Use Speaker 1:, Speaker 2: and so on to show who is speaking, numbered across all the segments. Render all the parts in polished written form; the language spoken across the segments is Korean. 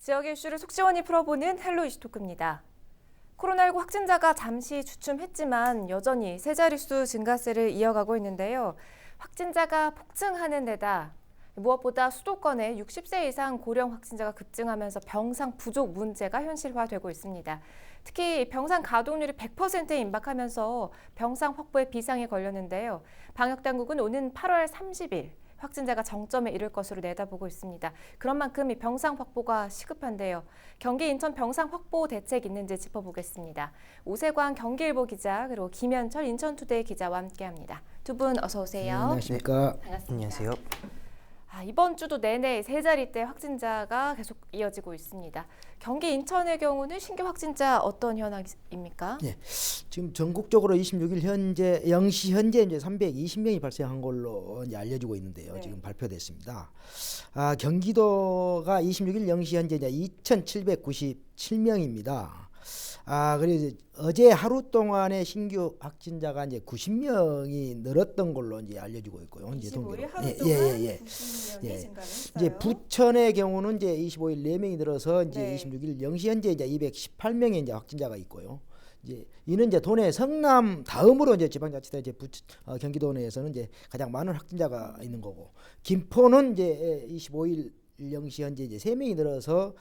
Speaker 1: 지역의 이슈를 속 시원히 풀어보는 헬로 이슈토크입니다. 코로나19 확진자가 잠시 주춤했지만 여전히 세 자릿수 증가세를 이어가고 있는데요. 확진자가 폭증하는 데다 무엇보다 수도권에 60세 이상 고령 확진자가 급증하면서 병상 부족 문제가 현실화되고 있습니다. 특히 병상 가동률이 100%에 임박하면서 병상 확보에 비상이 걸렸는데요. 방역당국은 오는 8월 30일 확진자가 정점에 이를 것으로 내다보고 있습니다. 그런 만큼 이 병상 확보가 시급한데요. 경기 인천 병상 확보 대책 있는지 짚어보겠습니다. 오세광 경기일보 기자 그리고 김현철 인천투데이 기자와 함께합니다. 두 분 어서 오세요.
Speaker 2: 안녕하십니까.
Speaker 1: 네, 반갑습니다.
Speaker 3: 안녕하세요.
Speaker 1: 이번 주도 내내 세 자릿대 확진자가 계속 이어지고 있습니다. 경기 인천의 경우는 신규 확진자 어떤 현황입니까?
Speaker 2: 네, 지금 전국적으로 26일 현재 0시 현재 이제 320명이 발생한 걸로 이제 알려지고 있는데요.
Speaker 1: 네.
Speaker 2: 지금 발표됐습니다. 경기도가 26일 0시 현재 이제 2,797명입니다. 그래서 어제 하루 동안의 신규 확진자가 이제 90명이 늘었던 걸로 이제 알려지고 있고요. 이제
Speaker 1: 25일 하루 동안 90명이
Speaker 2: 예.
Speaker 1: 증가했어요.
Speaker 2: 이제 부천의 경우는 이제 25일 4명이 늘어서 이제
Speaker 1: 네.
Speaker 2: 26일 0시 현재 이제 218명의 이제 확진자가 있고요. 이제 이는 이제 도내 성남 다음으로 이제 지방자치대 이제 경기도 내에서는 이제 가장 많은 확진자가 있는 거고, 김포는 이제 25일 0시 현재 이제 3명이 늘어서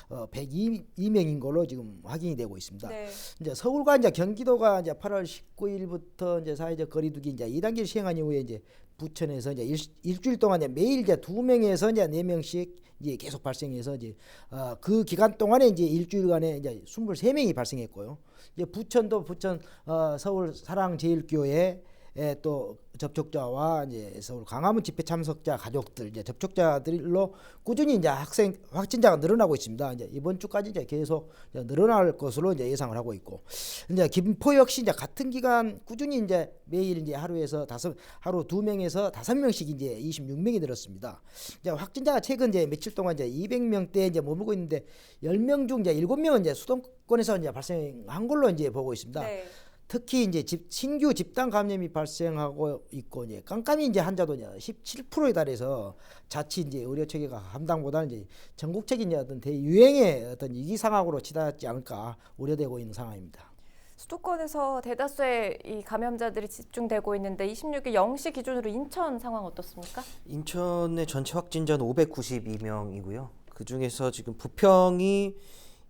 Speaker 2: 102명인 걸로 지금 확인이 되고 있습니다.
Speaker 1: 네.
Speaker 2: 이제 서울과 이제 경기도가 이제 8월 19일부터 이제 사회적 거리두기 이제 2단계를 시행한 이후에 이제 부천에서 이제 일주일 동안 이제 매일 이제 2명에서 이제 4명씩 이제 계속 발생해서 이제 그 기간 동안에 이제 일주일간에 이제 23명이 발생했고요. 이제 부천도 서울 사랑제일교회 또 접촉자와 이제 서울 광화문 집회 참석자 가족들 이제 접촉자들로 꾸준히 이제 확진자가 늘어나고 있습니다. 이제 이번 주까지 이제 계속 이제 늘어날 것으로 이제 예상을 하고 있고, 이제 김포 역시 이제 같은 기간 꾸준히 이제 매일 이제 하루 2명에서 5명씩 이제 26명이 늘었습니다. 이제 확진자가 최근 이제 며칠 동안 이제 200명대 이제 머물고 있는데 10명 중 이제 7명은 이제 수도권에서 이제 발생한 걸로 이제 보고 있습니다.
Speaker 1: 네.
Speaker 2: 특히 이제 신규 집단 감염이 발생하고 있고, 이제 깜깜이 이제 환자도 이제 17%에 달해서 자칫 이제 의료 체계가 감당보다는 이제 전국적인 어떤 대유행의 어떤 위기 상황으로 치닫지 않을까 우려되고 있는 상황입니다.
Speaker 1: 수도권에서 대다수의 이 감염자들이 집중되고 있는데 26일 0시 기준으로 인천 상황 어떻습니까?
Speaker 3: 인천의 전체 확진자는 592명이고요. 그 중에서 지금 부평이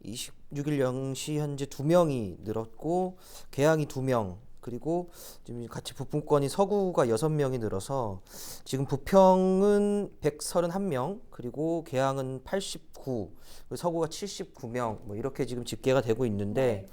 Speaker 3: 26일 0시 현재 2명이 늘었고, 계양이 2명, 그리고 지금 같이 부품권이 서구가 6명이 늘어서 지금 부평은 131명, 그리고 계양은 89, 그리고 서구가 79명, 뭐 이렇게 지금 집계가 되고 있는데,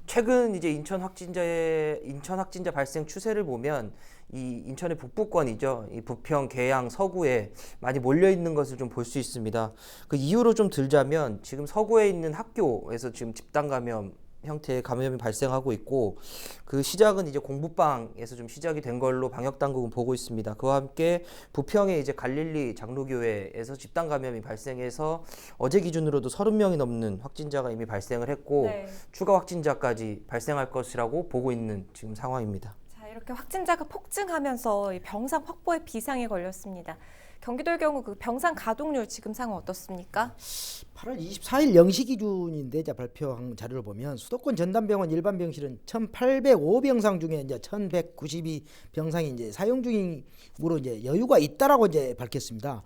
Speaker 3: 최근 이제 인천 확진자 발생 추세를 보면 이 인천의 북부권이죠. 이 부평, 계양, 서구에 많이 몰려 있는 것을 좀 볼 수 있습니다. 그 이유로 좀 들자면, 지금 서구에 있는 학교에서 지금 집단 감염 형태의 감염이 발생하고 있고, 그 시작은 이제 공부방에서 좀 시작이 된 걸로 방역 당국은 보고 있습니다. 그와 함께 부평의 이제 갈릴리 장로교회에서 집단 감염이 발생해서 어제 기준으로도 30명이 넘는 확진자가 이미 발생을 했고,
Speaker 1: 네.
Speaker 3: 추가 확진자까지 발생할 것이라고 보고 있는 지금 상황입니다.
Speaker 1: 자, 이렇게 확진자가 폭증하면서 이 병상 확보에 비상이 걸렸습니다. 경기도의 경우 그 병상 가동률 지금 상황 어떻습니까?
Speaker 2: 8월 24일 0시 기준인데 이제 발표한 자료를 보면 수도권 전담병원 일반 병실은 1,805병상 중에 이제 1,192병상이 이제 사용 중으로 이제 여유가 있다라고 이제 밝혔습니다.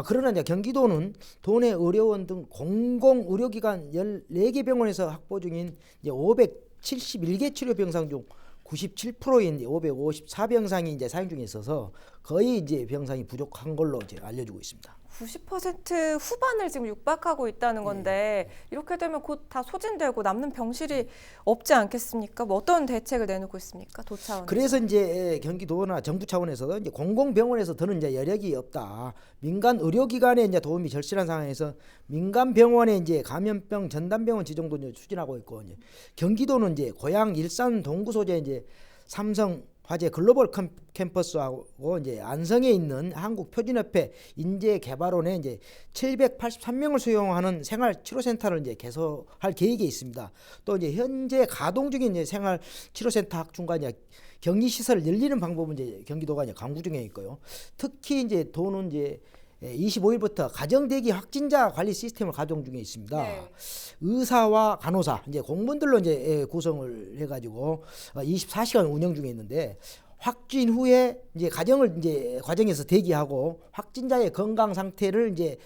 Speaker 2: 그러나 이제 경기도는 도내 의료원 등 공공 의료기관 14개 병원에서 확보 중인 이제 571개 치료 병상 중 97%인 554병상이 이제 사용 중에 있어서 거의 이제 병상이 부족한 걸로 이제 알려지고 있습니다.
Speaker 1: 90% 후반을 지금 육박하고 있다는 건데 이렇게 되면 곧 다 소진되고 남는 병실이 없지 않겠습니까? 뭐 어떤 대책을 내놓고 있습니까? 도 차원에서.
Speaker 2: 그래서 이제 경기도나 정부 차원에서도 이제 공공병원에서 더는 이제 여력이 없다. 민간 의료기관에 이제 도움이 절실한 상황에서 민간 병원에 이제 감염병 전담병원 지정도 이제 추진하고 있고, 이제 경기도는 이제 고양 일산 동구 소재 이제 삼성 화재 글로벌 캠퍼스하고 이제 안성에 있는 한국표준협회 인재개발원에 이제 783명을 수용하는 생활치료센터를 이제 개설할 계획에 있습니다. 또 이제 현재 가동 중인 이제 생활치료센터 확충과 이제 격리시설을 늘리는 방법은 이제 경기도가 이제 강구 중에 있고요. 특히 이제 도는 이제 25일부터 가정 대기 확진자 관리 시스템을 가동 중에 있습니다.
Speaker 1: 네.
Speaker 2: 의사와 간호사 이제 공무원들로 이제 구성을 해가지고 24시간 운영 중에 있는데 확진 후에 이제 과정에서 대기하고 확진자의 건강 상태를 이제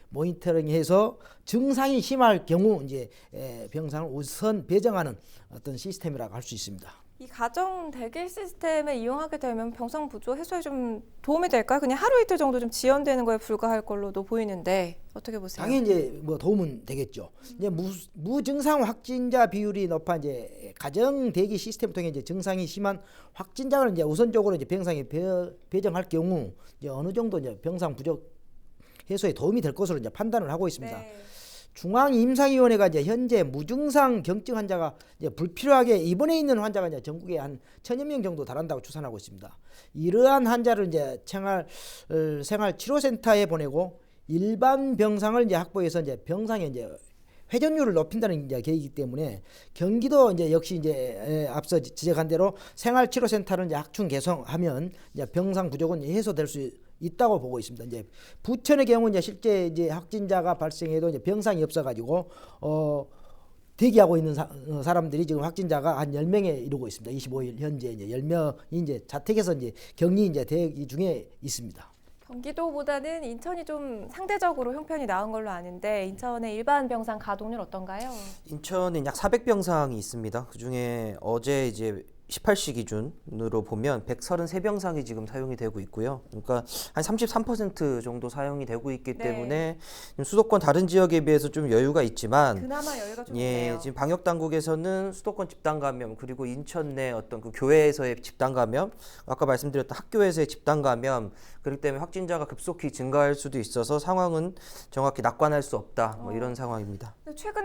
Speaker 2: 모니터링해서 증상이 심할 경우 이제 병상을 우선 배정하는 어떤 시스템이라고 할 수 있습니다.
Speaker 1: 이 가정 대기 시스템을 이용하게 되면 병상 부조 해소에 좀 도움이 될까요? 그냥 하루 이틀 정도 좀 지연되는 거에 불과할 걸로도 보이는데 어떻게 보세요?
Speaker 2: 당연히 이제 뭐 도움은 되겠죠. 이제 무증상 확진자 비율이 높아 이제 가정 대기 시스템 통해 이제 증상이 심한 확진자를 이제 우선적으로 이제 병상에 배정할 경우 이제 어느 정도 이제 병상 부족 해소에 도움이 될 것으로 이제 판단을 하고 있습니다.
Speaker 1: 네.
Speaker 2: 중앙임상위원회가 이제 현재 무증상 경증 환자가 이제 불필요하게 입원해 있는 환자가 이제 전국에 한 1,000여 명 정도 달한다고 추산하고 있습니다. 이러한 환자를 이제 생활치료센터에 보내고 일반 병상을 이제 확보해서 이제 병상에 이제 회전율을 높인다는 이제 계획이기 때문에 경기도 이제 역시 이제 앞서 지적한 대로 생활치료센터를 이제 확충 개성하면 이제 병상 부족은 해소될 수 있다고 보고 있습니다. 이제 부천의 경우 이제 실제 이제 확진자가 발생해도 이제 병상이 없어가지고 대기하고 있는 사람들이 지금 확진자가 한 10명에 이르고 있습니다. 25일 현재 이제 10명이 이제 자택에서 이제 격리 이제 대기 중에 있습니다.
Speaker 1: 경기도보다는 인천이 좀 상대적으로 형편이 나은 걸로 아는데 인천의 일반 병상 가동률 어떤가요?
Speaker 3: 인천엔 약 400병상이 있습니다. 그중에 어제 이제 18시 기준으로 보면 133병상이 지금 사용이 되고 있고요. 그러니까 한 33% 정도 사용이 되고 있기
Speaker 1: 네.
Speaker 3: 때문에 수도권 다른 지역에 비해서 좀 여유가 있지만
Speaker 1: 그나마 여유가 좀
Speaker 3: 예,
Speaker 1: 있네요.
Speaker 3: 지금 방역 당국에서는 수도권 집단 감염 그리고 인천 내 어떤 그 교회에서의 집단 감염, 아까 말씀드렸던 학교에서의 집단 감염, 그렇기 때문에 확진자가 급속히 증가할 수도 있어서 상황은 정확히 낙관할 수 없다. 뭐 이런 상황입니다.
Speaker 1: 최근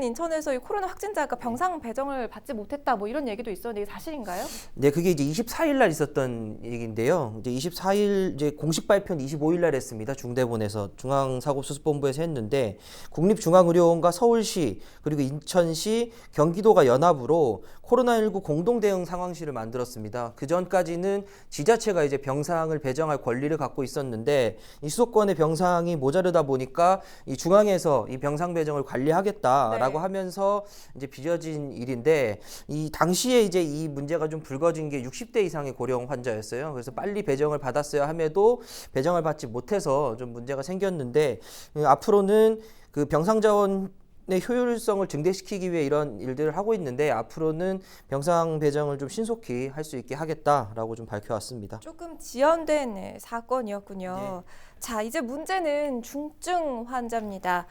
Speaker 1: 인천에서 이 코로나 확진자가 병상 배정을 받지 못했다 뭐 이런 얘기도 있었는데 이게 사실인가요?
Speaker 3: 네, 그게 이제 24일 날 있었던 얘기인데요. 이제 24일 이제 공식 발표는 25일 날 했습니다. 중대본에서 중앙사고수습본부에서 했는데 국립중앙의료원과 서울시 그리고 인천시, 경기도가 연합으로 코로나19 공동대응 상황실을 만들었습니다. 그 전까지는 지자체가 이제 병상을 배정할 권리를 갖고 있었는데 이 수도권의 병상이 모자르다 보니까 이 중앙에서 이 병상 배정을 관리하겠다라고
Speaker 1: 네.
Speaker 3: 하면서 이제 빚어진 일인데 이 당시에 이제 이 문제가 좀 불거진 게 60대 이상의 고령 환자였어요. 그래서 빨리 배정을 받았어야 함에도 배정을 받지 못해서 좀 문제가 생겼는데 앞으로는 그 병상 자원 의 효율성을 증대시키기 위해 이런 일들을 하고 있는데 앞으로는 병상 배정을 좀 신속히 할 수 있게 하겠다라고 좀 밝혀왔습니다.
Speaker 1: 조금 지연된 사건이었군요. 자, 이제 문제는 중증 환자입니다.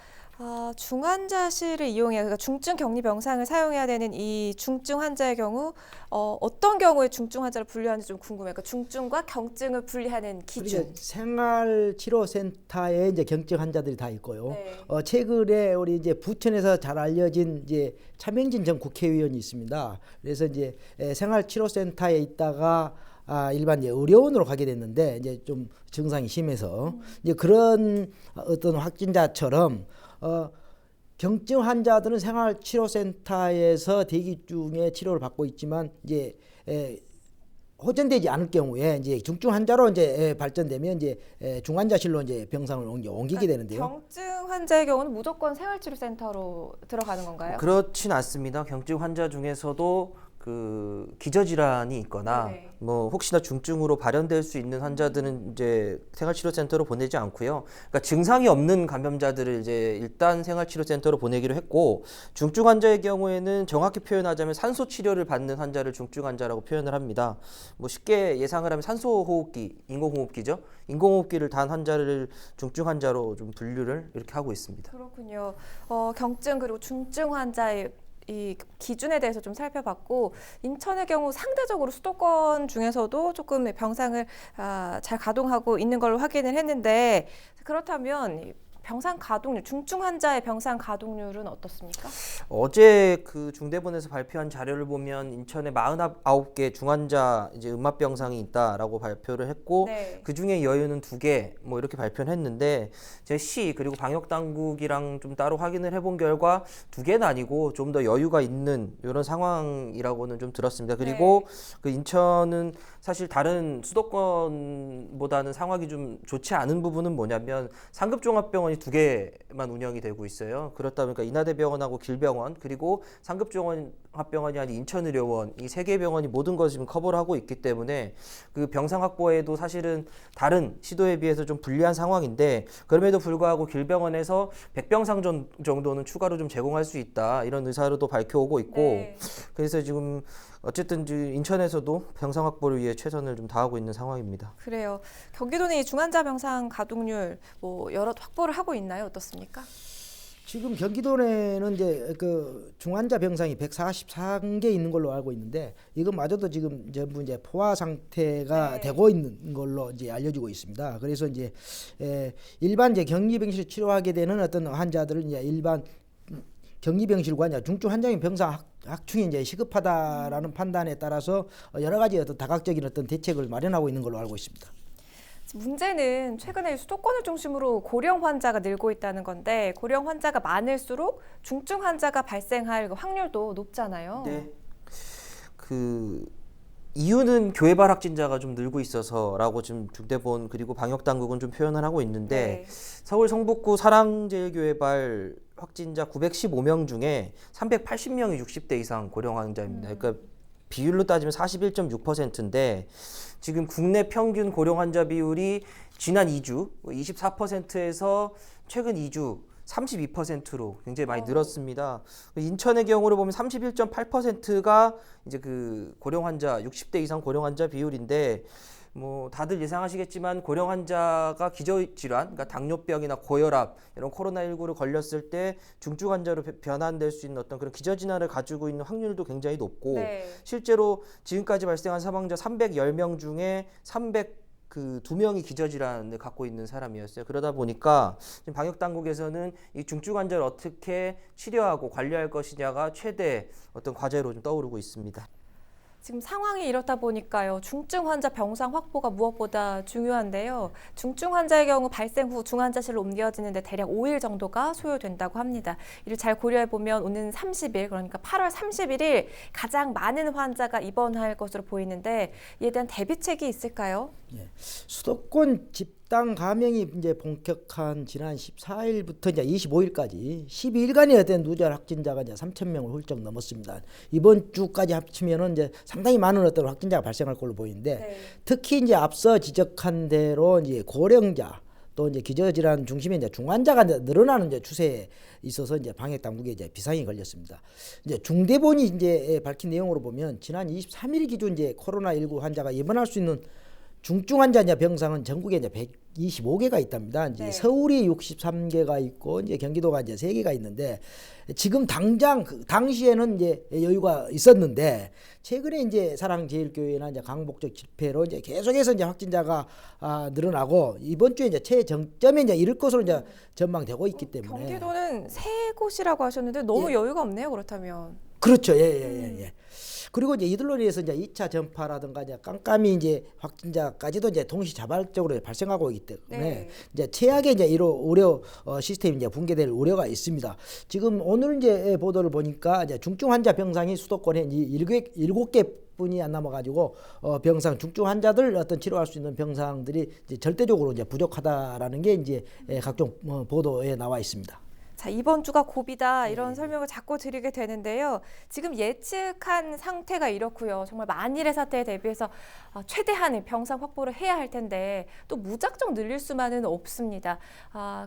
Speaker 1: 중환자실을 이용해 그러니까 중증 격리 병상을 사용해야 되는 이 중증 환자의 경우 어떤 경우에 중증 환자를 분류하는지 좀 궁금해요. 그러니까 중증과 경증을 분리하는 기준.
Speaker 2: 그러니까 생활치료센터에 이제 경증 환자들이 다 있고요.
Speaker 1: 네.
Speaker 2: 최근에 우리 이제 부천에서 잘 알려진 이제 차명진 전 국회의원이 있습니다. 그래서 이제 생활치료센터에 있다가 일반 이제 의료원으로 가게 됐는데 이제 좀 증상이 심해서 이제 그런 어떤 확진자처럼 경증 환자들은 생활치료센터에서 대기 중에 치료를 받고 있지만 이제 호전되지 않을 경우에 이제 중증 환자로 이제 발전되면 이제 중환자실로 이제 병상을 옮기게 되는데요.
Speaker 1: 경증 환자의 경우는 무조건 생활치료센터로 들어가는 건가요?
Speaker 3: 그렇진 않습니다. 경증 환자 중에서도 그 기저질환이 있거나
Speaker 1: 네.
Speaker 3: 뭐 혹시나 중증으로 발현될 수 있는 환자들은 이제 생활치료센터로 보내지 않고요. 그러니까 증상이 없는 감염자들을 이제 일단 생활치료센터로 보내기로 했고 중증 환자의 경우에는 정확히 표현하자면 산소 치료를 받는 환자를 중증 환자라고 표현을 합니다. 뭐 쉽게 예상을 하면 산소호흡기, 인공호흡기죠. 인공호흡기를 단 환자를 중증 환자로 좀 분류를 이렇게 하고 있습니다.
Speaker 1: 그렇군요. 경증 그리고 중증 환자의 이 기준에 대해서 좀 살펴봤고 인천의 경우 상대적으로 수도권 중에서도 조금 병상을 잘 가동하고 있는 걸로 확인을 했는데 그렇다면 병상 가동률, 중증 환자의 병상 가동률은 어떻습니까?
Speaker 3: 어제 그 중대본에서 발표한 자료를 보면 인천에 49개 중환자 이제 음압 병상이 있다라고 발표를 했고
Speaker 1: 네.
Speaker 3: 그 중에 여유는 2개 뭐 이렇게 발표를 했는데 제 시 그리고 방역 당국이랑 좀 따로 확인을 해본 결과 2개는 아니고 좀 더 여유가 있는 이런 상황이라고는 좀 들었습니다. 그리고 그 인천은 사실 다른 수도권보다는 상황이 좀 좋지 않은 부분은 뭐냐면 상급 종합병원이 2개만 운영이 되고 있어요. 그렇다 보니까 인하대병원하고 길병원 그리고 상급 종합병원이 아닌 인천의료원 이 3개 병원이 모든 것을 지금 커버를 하고 있기 때문에 그 병상 확보에도 사실은 다른 시도에 비해서 좀 불리한 상황인데 그럼에도 불구하고 길병원에서 100병상 정도는 추가로 좀 제공할 수 있다 이런 의사로도 밝혀오고 있고
Speaker 1: 네.
Speaker 3: 그래서 지금 어쨌든 인천에서도 병상 확보를 위해 최선을 좀 다하고 있는 상황입니다.
Speaker 1: 그래요. 경기도는 이 중환자 병상 가동률 뭐 여러 확보를 하고 있나요? 어떻습니까?
Speaker 2: 지금 경기도내는 이제 그 중환자 병상이 143개 있는 걸로 알고 있는데 이것마저도 지금 전부 이제 포화 상태가
Speaker 1: 네.
Speaker 2: 되고 있는 걸로 이제 알려지고 있습니다. 그래서 이제 일반 이제 격리병실 치료하게 되는 어떤 환자들은 이제 일반 격리병실과 이제 중증 환자용 병상 확충이 이제 시급하다라는 판단에 따라서 여러 가지 어떤 다각적인 어떤 대책을 마련하고 있는 걸로 알고 있습니다.
Speaker 1: 문제는 최근에 수도권을 중심으로 고령 환자가 늘고 있다는 건데 고령 환자가 많을수록 중증 환자가 발생할 확률도 높잖아요.
Speaker 3: 네. 그 이유는 교회발 확진자가 좀 늘고 있어서라고 지금 중대본 그리고 방역 당국은 좀 표현을 하고 있는데
Speaker 1: 네.
Speaker 3: 서울 성북구 사랑제일교회발 확진자 915명 중에 380명이 60대 이상 고령 환자입니다. 그러니까 비율로 따지면 41.6%인데 지금 국내 평균 고령 환자 비율이 지난 2주 24%에서 최근 2주 32%로 굉장히 많이 늘었습니다. 인천의 경우를 보면 31.8%가 이제 그 고령 환자 60대 이상 고령 환자 비율인데 뭐 다들 예상하시겠지만 고령 환자가 기저질환, 그러니까 당뇨병이나 고혈압 이런 코로나19를 걸렸을 때 중증 환자로 변환될 수 있는 어떤 그런 기저질환을 가지고 있는 확률도 굉장히 높고
Speaker 1: 네.
Speaker 3: 실제로 지금까지 발생한 사망자 310명 중에 2명이 기저질환을 갖고 있는 사람이었어요. 그러다 보니까 지금 방역 당국에서는 이 중증 환자를 어떻게 치료하고 관리할 것이냐가 최대 어떤 과제로 좀 떠오르고 있습니다.
Speaker 1: 지금 상황이 이렇다 보니까요. 중증 환자 병상 확보가 무엇보다 중요한데요. 중증 환자의 경우 발생 후 중환자실로 옮겨지는데 대략 5일 정도가 소요된다고 합니다. 이를 잘 고려해 보면 오는 30일, 그러니까 8월 31일 가장 많은 환자가 입원할 것으로 보이는데 이에 대한 대비책이 있을까요?
Speaker 2: 예. 수도권 집단 감염이 이제 본격한 지난 14일부터 이제 25일까지 12일간의 어떤 누적 확진자가 이제 3,000명을 훌쩍 넘었습니다. 이번 주까지 합치면은 이제 상당히 많은 어떤 확진자가 발생할 걸로 보이는데
Speaker 1: 네.
Speaker 2: 특히 이제 앞서 지적한 대로 이제 고령자 또 이제 기저질환 중심에 이제 중환자가 이제 늘어나는 이제 추세에 있어서 이제 방역 당국에 이제 비상이 걸렸습니다. 이제 중대본이 이제 밝힌 내용으로 보면 지난 23일 기준 이제 코로나19 환자가 입원할 수 있는 중증 환자 병상은 전국에 이제 125개가 있답니다. 이제
Speaker 1: 네.
Speaker 2: 서울이 63개가 있고 이제 경기도가 이제 3개가 있는데 지금 당장 당시에는 이제 여유가 있었는데 최근에 이제 사랑제일교회나 이제 강복적 집회로 이제 계속해서 이제 확진자가 늘어나고 이번 주에 이제 최정점에 이제 이를 것으로 이제 전망되고 있기 때문에
Speaker 1: 경기도는 세 곳이라고 하셨는데 너무 여유가 없네요. 그렇다면.
Speaker 2: 그렇죠. 예. 그리고 이제 이들로 인해서 이제 2차 전파라든가 이제 깜깜이 이제 확진자까지도 이제 동시자발적으로 발생하고 있기 때문에
Speaker 1: 네.
Speaker 2: 이제 최악의 이제 의료 시스템이 이제 붕괴될 우려가 있습니다. 지금 오늘 이제 보도를 보니까 이제 중증 환자 병상이 수도권에 이제 7개 뿐이 안 남아가지고 병상 중증 환자들 어떤 치료할 수 있는 병상들이 이제 절대적으로 이제 부족하다라는 게 이제 각종 보도에 나와 있습니다.
Speaker 1: 자, 이번 주가 고비다 이런 설명을 자꾸 드리게 되는데요. 지금 예측한 상태가 이렇고요. 정말 만일의 사태에 대비해서 최대한의 병상 확보를 해야 할 텐데 또 무작정 늘릴 수만은 없습니다.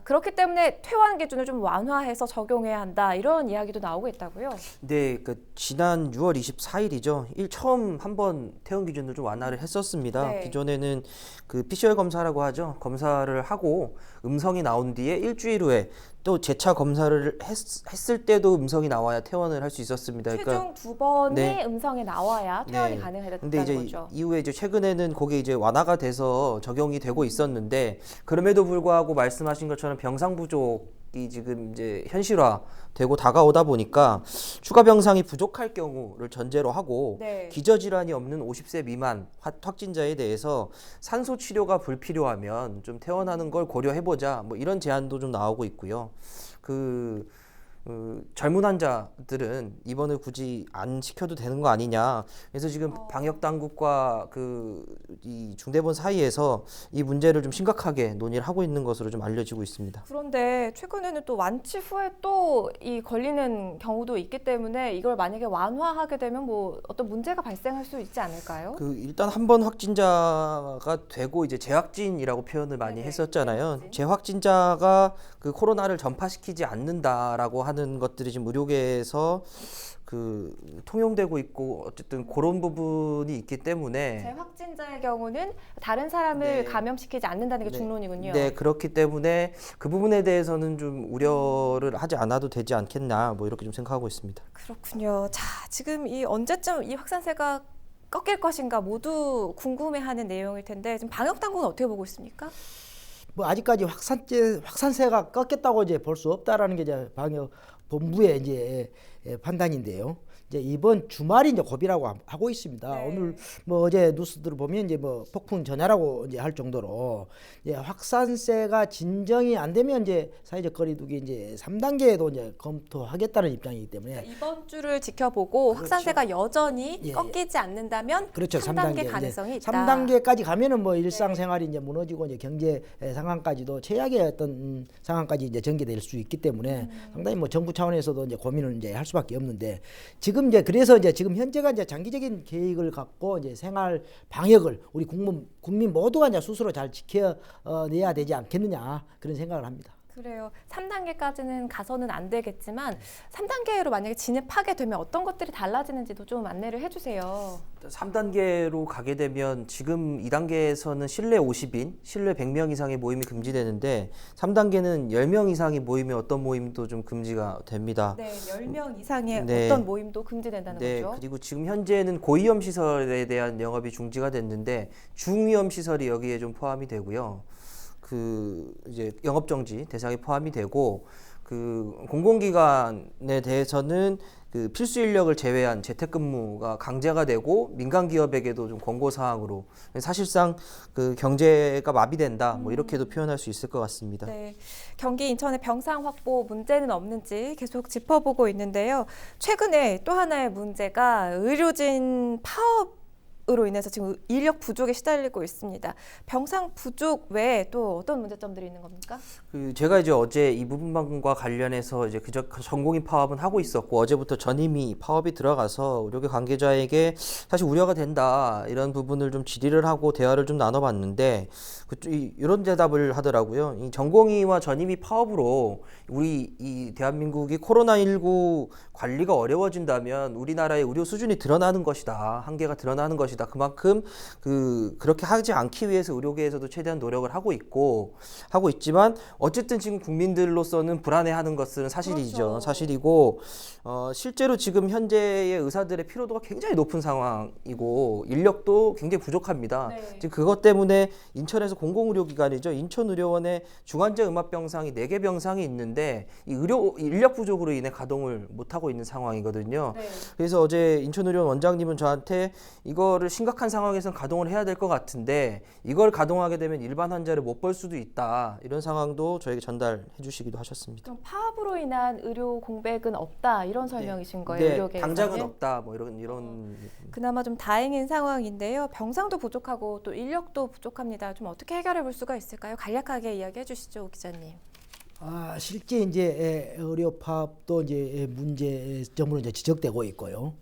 Speaker 1: 그렇기 때문에 퇴원 기준을 좀 완화해서 적용해야 한다 이런 이야기도 나오고 있다고요.
Speaker 3: 네, 그 지난 6월 24일이죠. 처음 한번 퇴원 기준을 좀 완화를 했었습니다.
Speaker 1: 네.
Speaker 3: 기존에는 그 PCR 검사라고 하죠. 검사를 하고 음성이 나온 뒤에 일주일 후에 또 재차 검사를 했을 때도 음성이 나와야 퇴원을 할 수 있었습니다.
Speaker 1: 최종 두 번의
Speaker 3: 네.
Speaker 1: 음성이 나와야 퇴원이
Speaker 3: 네.
Speaker 1: 가능하다는
Speaker 3: 근데 이제
Speaker 1: 거죠.
Speaker 3: 이후에 이제 최근에는 그게 이제 완화가 돼서 적용이 되고 있었는데 그럼에도 불구하고 말씀하신 것처럼 병상 부족이 지금 이제 현실화되고 다가오다 보니까 추가 병상이 부족할 경우를 전제로 하고
Speaker 1: 네.
Speaker 3: 기저질환이 없는 50세 미만 확진자에 대해서 산소 치료가 불필요하면 좀 퇴원하는 걸 고려해보자 뭐 이런 제안도 좀 나오고 있고요. 젊은 환자들은 입원을 굳이 안 시켜도 되는 거 아니냐. 그래서 지금 방역 당국과 이 중대본 사이에서 이 문제를 좀 심각하게 논의를 하고 있는 것으로 좀 알려지고 있습니다.
Speaker 1: 그런데 최근에는 또 완치 후에 또 이 걸리는 경우도 있기 때문에 이걸 만약에 완화하게 되면 뭐 어떤 문제가 발생할 수 있지 않을까요?
Speaker 3: 일단 한 번 확진자가 되고 이제 재확진이라고 표현을 많이
Speaker 1: 네네,
Speaker 3: 했었잖아요.
Speaker 1: 재확진.
Speaker 3: 재확진자가 코로나를 전파시키지 않는다라고 하는 것들이 지금 의료계에서 통용되고 있고 어쨌든 그런 부분이 있기 때문에
Speaker 1: 재확진자의 경우는 다른 사람을
Speaker 3: 네.
Speaker 1: 감염시키지 않는다는 게
Speaker 3: 네.
Speaker 1: 중론이군요.
Speaker 3: 네, 그렇기 때문에 그 부분에 대해서는 좀 우려를 하지 않아도 되지 않겠나 뭐 이렇게 좀 생각하고 있습니다.
Speaker 1: 그렇군요. 자, 지금 이 언제쯤 이 확산세가 꺾일 것인가 모두 궁금해하는 내용일 텐데 지금 방역 당국은 어떻게 보고 있습니까?
Speaker 2: 뭐 아직까지 확산세가 꺾였다고 이제 볼 수 없다라는 게 이제 방역 본부의 이제 판단인데요. 이제 이번 주말이 이제 고비라고 하고 있습니다.
Speaker 1: 네.
Speaker 2: 오늘 뭐 어제 뉴스들을 보면 이제 뭐 폭풍 전야라고 이제 할 정도로 이제 확산세가 진정이 안 되면 이제 사회적 거리두기 이제 3단계에도 이제 검토하겠다는 입장이기 때문에
Speaker 1: 그러니까 이번 주를 지켜보고
Speaker 2: 그렇죠.
Speaker 1: 확산세가 여전히
Speaker 2: 예, 예.
Speaker 1: 꺾이지 않는다면
Speaker 2: 그렇죠.
Speaker 1: 3단계
Speaker 2: 3단계
Speaker 1: 가능성이 있다.
Speaker 2: 3단계까지 가면은 뭐 일상생활이 이제 무너지고 이제 경제 상황까지도 최악의 어떤 상황까지 이제 전개될 수 있기 때문에 상당히 뭐 정부 차원에서도 이제 고민을 이제 할 수밖에 없는데 지금 이제 그래서 이제 지금 현재가 이제 장기적인 계획을 갖고 이제 생활 방역을 우리 국민 모두가 이제 스스로 잘 지켜내야 되지 않겠느냐 그런 생각을 합니다.
Speaker 1: 그래요. 3단계까지는 가서는 안 되겠지만 3단계로 만약에 진입하게 되면 어떤 것들이 달라지는지도 좀 안내를 해주세요.
Speaker 3: 3단계로 가게 되면 지금 2단계에서는 실내 50인, 실내 100명 이상의 모임이 금지되는데 3단계는 10명 이상의 모임이 어떤 모임도 좀 금지가 됩니다.
Speaker 1: 네, 10명 이상의
Speaker 3: 네.
Speaker 1: 어떤 모임도 금지된다는
Speaker 3: 네,
Speaker 1: 거죠.
Speaker 3: 그리고 지금 현재는 고위험 시설에 대한 영업이 중지가 됐는데 중위험 시설이 여기에 좀 포함이 되고요. 이제 영업 정지 대상에 포함이 되고 공공기관에 대해서는 필수 인력을 제외한 재택근무가 강제가 되고 민간 기업에게도 좀 권고 사항으로 사실상 경제가 마비된다 뭐 이렇게도 표현할 수 있을 것 같습니다.
Speaker 1: 네, 경기 인천의 병상 확보 문제는 없는지 계속 짚어보고 있는데요. 최근에 또 하나의 문제가 의료진 파업으로 인해서 지금 인력 부족에 시달리고 있습니다. 병상 부족 외에 또 어떤 문제점들이 있는 겁니까?
Speaker 3: 제가 이제 어제 이 부분과 관련해서 이제 전공인 파업은 하고 있었고 어제부터 전임의 파업이 들어가서 의료계 관계자에게 사실 우려가 된다 이런 부분을 좀 질의를 하고 대화를 좀 나눠봤는데 이런 대답을 하더라고요. 이 전공의와 전임의 파업으로 우리 이 대한민국이 코로나19 관리가 어려워진다면 우리나라의 의료 수준이 드러나는 것이다. 한계가 드러나는 것이다. 그만큼 그렇게 하지 않기 위해서 의료계에서도 최대한 노력을 하고 있지만 어쨌든 지금 국민들로서는 불안해하는 것은 사실이죠.
Speaker 1: 그렇죠.
Speaker 3: 사실이고 실제로 지금 현재의 의사들의 피로도가 굉장히 높은 상황이고 인력도 굉장히 부족합니다.
Speaker 1: 네.
Speaker 3: 지금 그것 때문에 인천에서 공공의료기관이죠. 인천의료원에 중환자 음압병상이 4개 병상이 있는데 이 인력 부족으로 인해 가동을 못하고 있는 상황이거든요.
Speaker 1: 네.
Speaker 3: 그래서 어제 인천의료원 원장님은 저한테 이거를 심각한 상황에서는 가동을 해야 될 것 같은데 이걸 가동하게 되면 일반 환자를 못 볼 수도 있다. 이런 상황도 저에게 전달해 주시기도 하셨습니다.
Speaker 1: 그럼 파업으로 인한 의료 공백은 없다 이런 설명이신 거예요?
Speaker 3: 네,
Speaker 1: 의료계에서는?
Speaker 3: 당장은 없다. 뭐 이런
Speaker 1: 그나마 좀 다행인 상황인데요. 병상도 부족하고 또 인력도 부족합니다. 좀 어떻게 해결해 볼 수가 있을까요? 간략하게 이야기해 주시죠, 오 기자님.
Speaker 2: 실제 이제 의료 파업도 이제 문제점으로 이제 지적되고 있고요.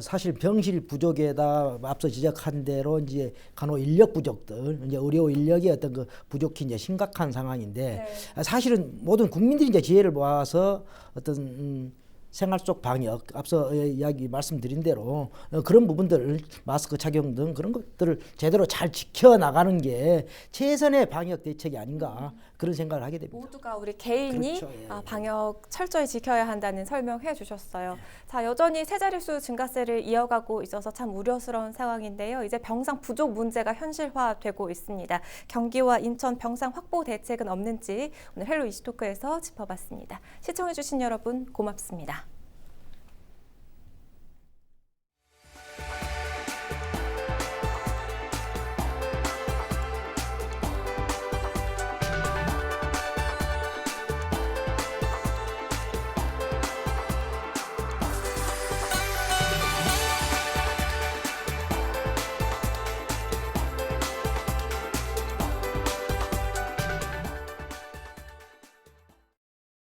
Speaker 2: 사실 병실 부족에다 앞서 지적한 대로 이제 간호 인력 부족들, 이제 의료 인력의 어떤 부족이 이제 심각한 상황인데 사실은 모든 국민들이 이제 지혜를 모아서 어떤 생활 속 방역, 앞서 이야기 말씀드린 대로 그런 부분들, 마스크 착용 등 그런 것들을 제대로 잘 지켜나가는 게 최선의 방역 대책이 아닌가 그런 생각을 하게 됩니다.
Speaker 1: 모두가 우리 개인이
Speaker 2: 그렇죠. 예, 예.
Speaker 1: 방역 철저히 지켜야 한다는 설명해 주셨어요. 자, 여전히 세 자릿수 증가세를 이어가고 있어서 참 우려스러운 상황인데요. 이제 병상 부족 문제가 현실화되고 있습니다. 경기와 인천 병상 확보 대책은 없는지 오늘 헬로 이슈토크에서 짚어봤습니다. 시청해 주신 여러분 고맙습니다.